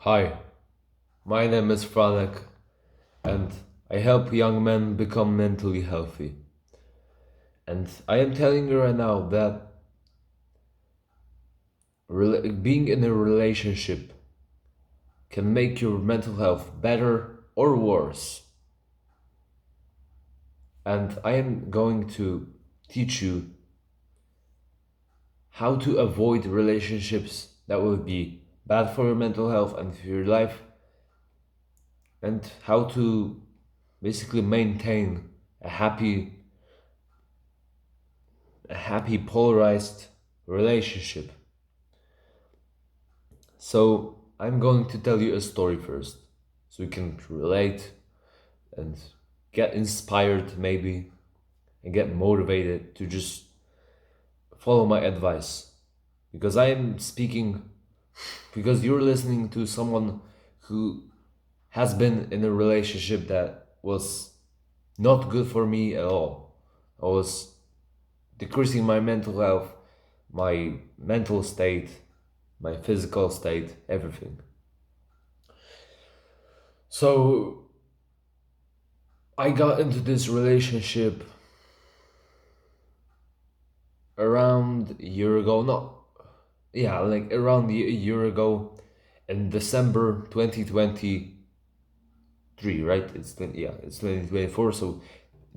Hi, my name is Franek, and I help young men become mentally healthy. And I am telling you right now that being in a relationship can make your mental health better or worse. And I am going to teach you how to avoid relationships that will be bad for your mental health and for your life, and how to basically maintain a happy polarized relationship. So I'm going to tell you a story first, so you can relate and get inspired maybe and get motivated to just follow my advice. Because I am speaking, because you're listening to someone who has been in a relationship that was not good for me at all. I was decreasing my mental health, my mental state, my physical state, everything. So I got into this relationship around a year ago. No, yeah, like around a year ago in December 2023, right? It's 2024. So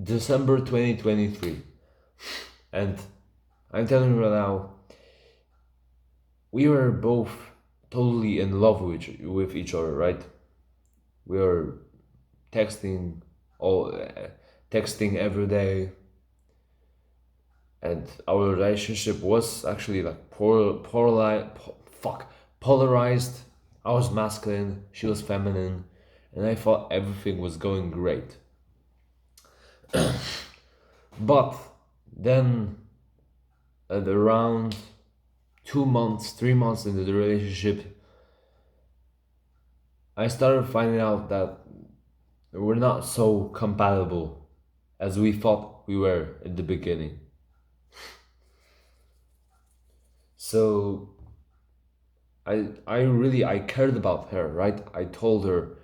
December 2023. And I'm telling you right now, we were both totally in love with each other, right? We were texting all texting every day, and our relationship was actually like polarized. I was masculine, she was feminine, and I thought everything was going great. But then, at around 2 months, 3 months into the relationship, I started finding out that we're not so compatible as we thought we were in the beginning. So I cared about her, right? I told her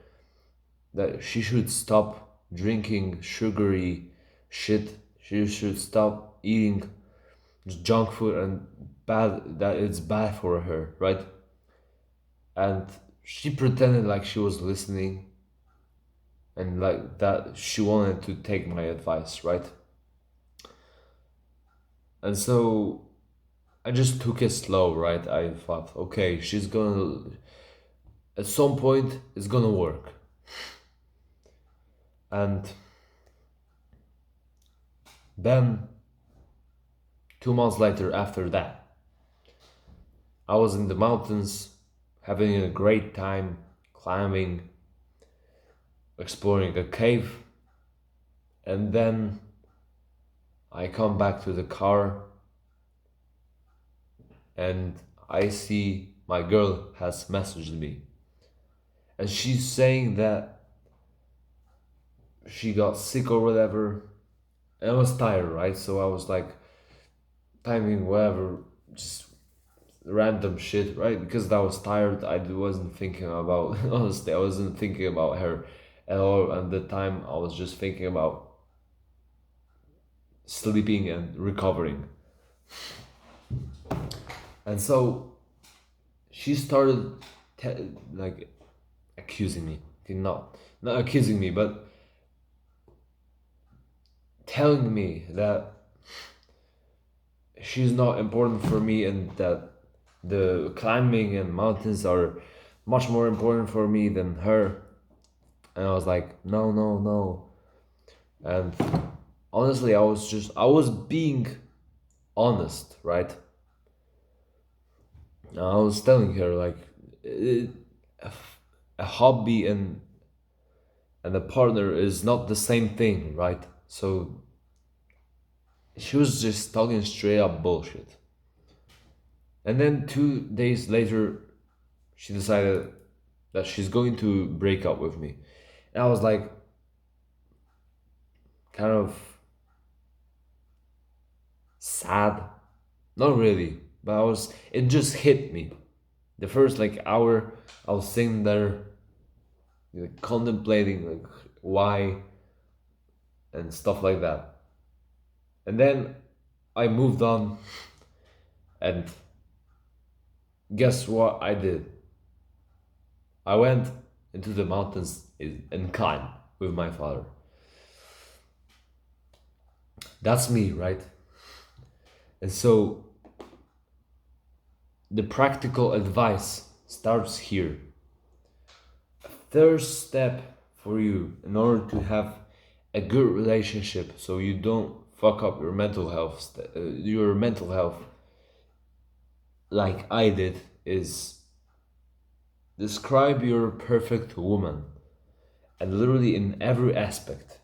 that she should stop drinking sugary shit. She should stop eating junk food and bad that it's bad for her, right? And she pretended like she was listening and like that she wanted to take my advice, right? And so I just took it slow, right? I thought, okay, she's gonna at some point it's gonna work. And then 2 months later after that, I was in the mountains having a great time climbing, exploring a cave, and then I come back to the car and I see my girl has messaged me. And she's saying that she got sick or whatever. And I was tired, right? So I was like timing whatever, just random shit, right? Because I was tired, I wasn't thinking about, honestly, I wasn't thinking about her at all. At the time, I was just thinking about sleeping and recovering. And so she started like accusing me. Not accusing me, but telling me that she's not important for me and that the climbing and mountains are much more important for me than her. And I was like, no, no, no. And honestly, I was being honest, right? I was telling her like it, a, a hobby and a partner is not the same thing, right? So she was just talking straight up bullshit. And then 2 days later, she decided that she's going to break up with me. And I was like, kind of sad. Not really, but it just hit me The first like hour, I was sitting there, like, contemplating like why and stuff like that. And then I moved on, and guess what I did? I went into the mountains and climbed with my father. That's me, right? And so the practical advice starts here. First step for you in order to have a good relationship, so you don't fuck up your mental health like I did, is describe your perfect woman, and literally in every aspect,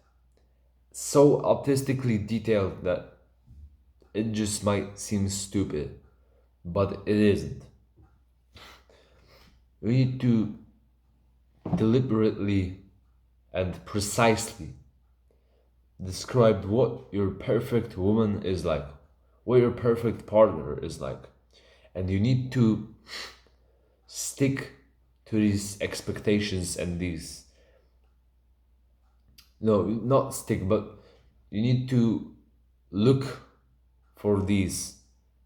so artistically detailed that it just might seem stupid, but it isn't. You need to deliberately and precisely describe what your perfect woman is like, what your perfect partner is like. And you need to stick to these expectations and these. No, not stick, but you need to look for these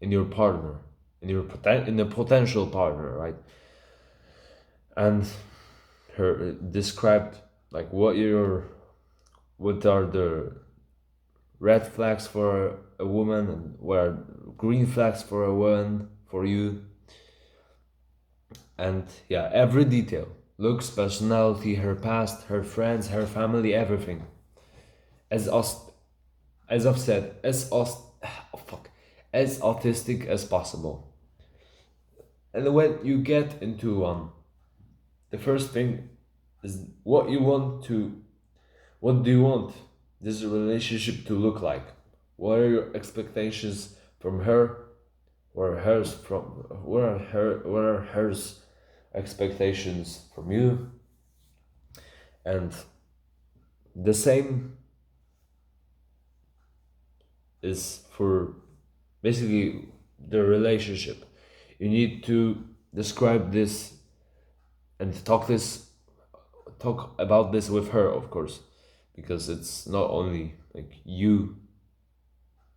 in your partner, in a potential partner, right? And her described like what are the red flags for a woman and what are green flags for a woman for you. And yeah, every detail, looks, personality, her past, her friends, her family, everything, as us as I've said, oh, fuck, as autistic as possible. And when you get into one, the first thing is what do you want this relationship to look like? What are your expectations from her? What are hers expectations from you? And the same is for basically the relationship. You need to describe this and talk about this with her, of course, because it's not only like you,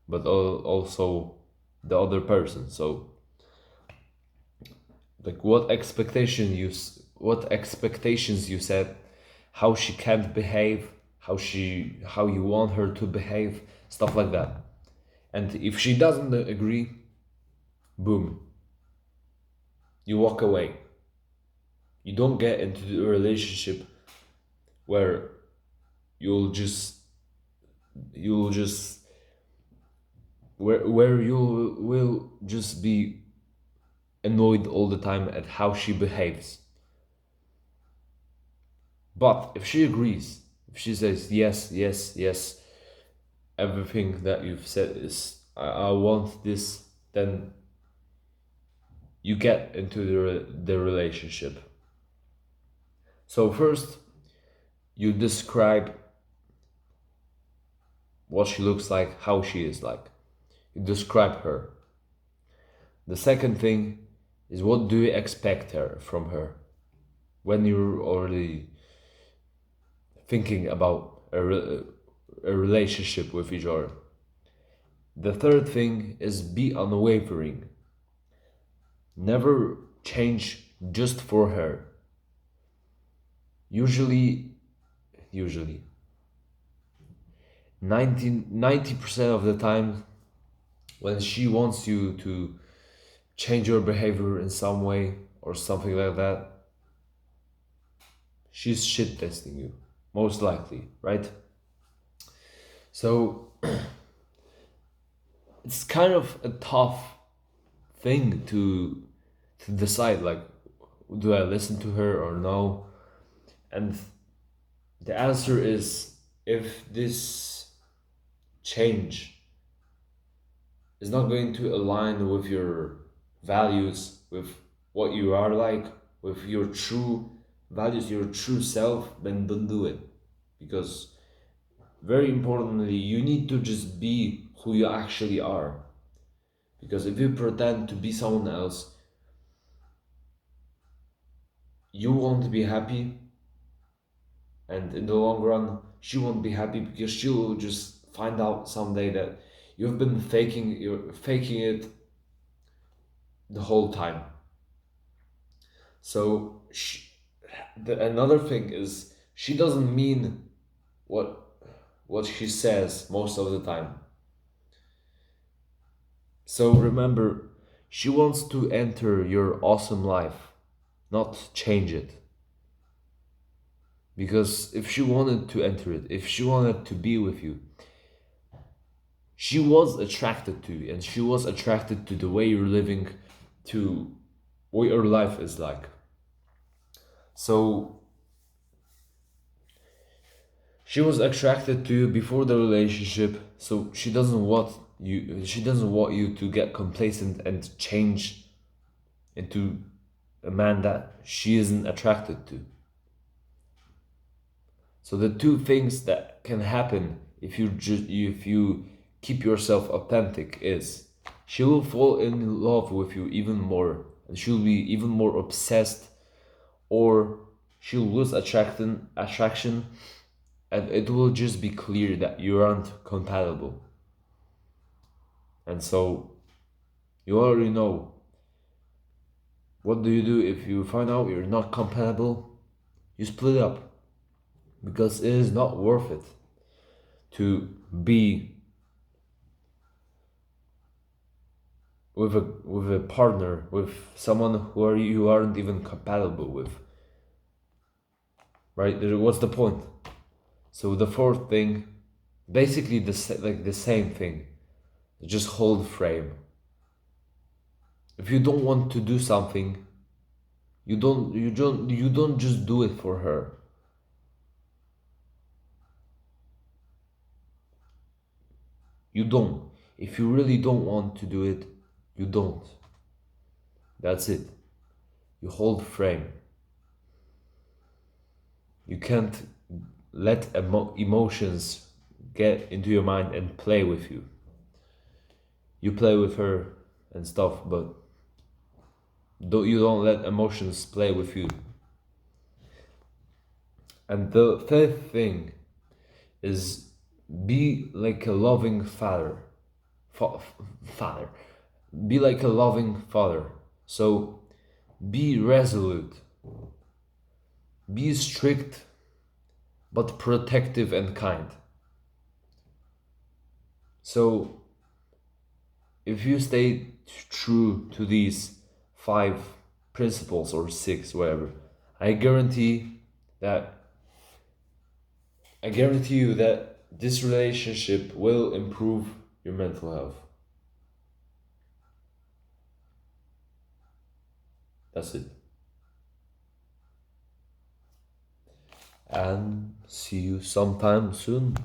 but also the other person. So like what expectations you set, how she can't behave, how you want her to behave, stuff like that. And if she doesn't agree, boom, you walk away. You don't get into the relationship where you'll just you'll just where you will just be annoyed all the time at how she behaves. But if she agrees, if she says yes, yes, yes, everything that you've said is I want this, then you get into the relationship. So first, you describe what she looks like, how she is like. You describe her. The second thing is what do you expect from her when you're already thinking about a relationship with each other. The third thing is be unwavering. Never change just for her. Usually 90% of the time, when she wants you to change your behavior in some way or something like that, she's shit testing you, most likely, right? So it's kind of a tough thing to decide, like, do I listen to her or no? And the answer is, if this change is not going to align with your values, with what you are like, with your true values, your true self, then don't do it. Because very importantly, you need to just be who you actually are. Because if you pretend to be someone else, you won't be happy, and in the long run, she won't be happy because she'll just find out someday that you're faking it the whole time. So another thing is she doesn't mean what what she says most of the time. So remember, she wants to enter your awesome life, not change it. Because if she wanted to enter it, if she wanted to be with you, she was attracted to you and she was attracted to the way you're living, to what your life is like. So she was attracted to you before the relationship, so she doesn't want you to get complacent and change into a man that she isn't attracted to. So the two things that can happen if you keep yourself authentic is she will fall in love with you even more and she'll be even more obsessed, or she'll lose attraction, and it will just be clear that you aren't compatible. And so you already know what do you do if you find out you're not compatible? You split up because it is not worth it to be with a partner, with someone you aren't even compatible with. Right? What's the point? So the fourth thing, basically like the same thing, just hold frame. If you don't want to do something, you don't just do it for her. You don't. If you really don't want to do it, you don't. That's it. You hold frame. You can't let emotions get into your mind and play with you. You play with her and stuff, but you don't let emotions play with you. And the fifth thing is be like a loving father. Father. Be like a loving father. So be resolute. Be strict but protective and kind. So if you stay true to these five principles or six, whatever, I guarantee that I guarantee you that this relationship will improve your mental health. That's it. And see you sometime soon.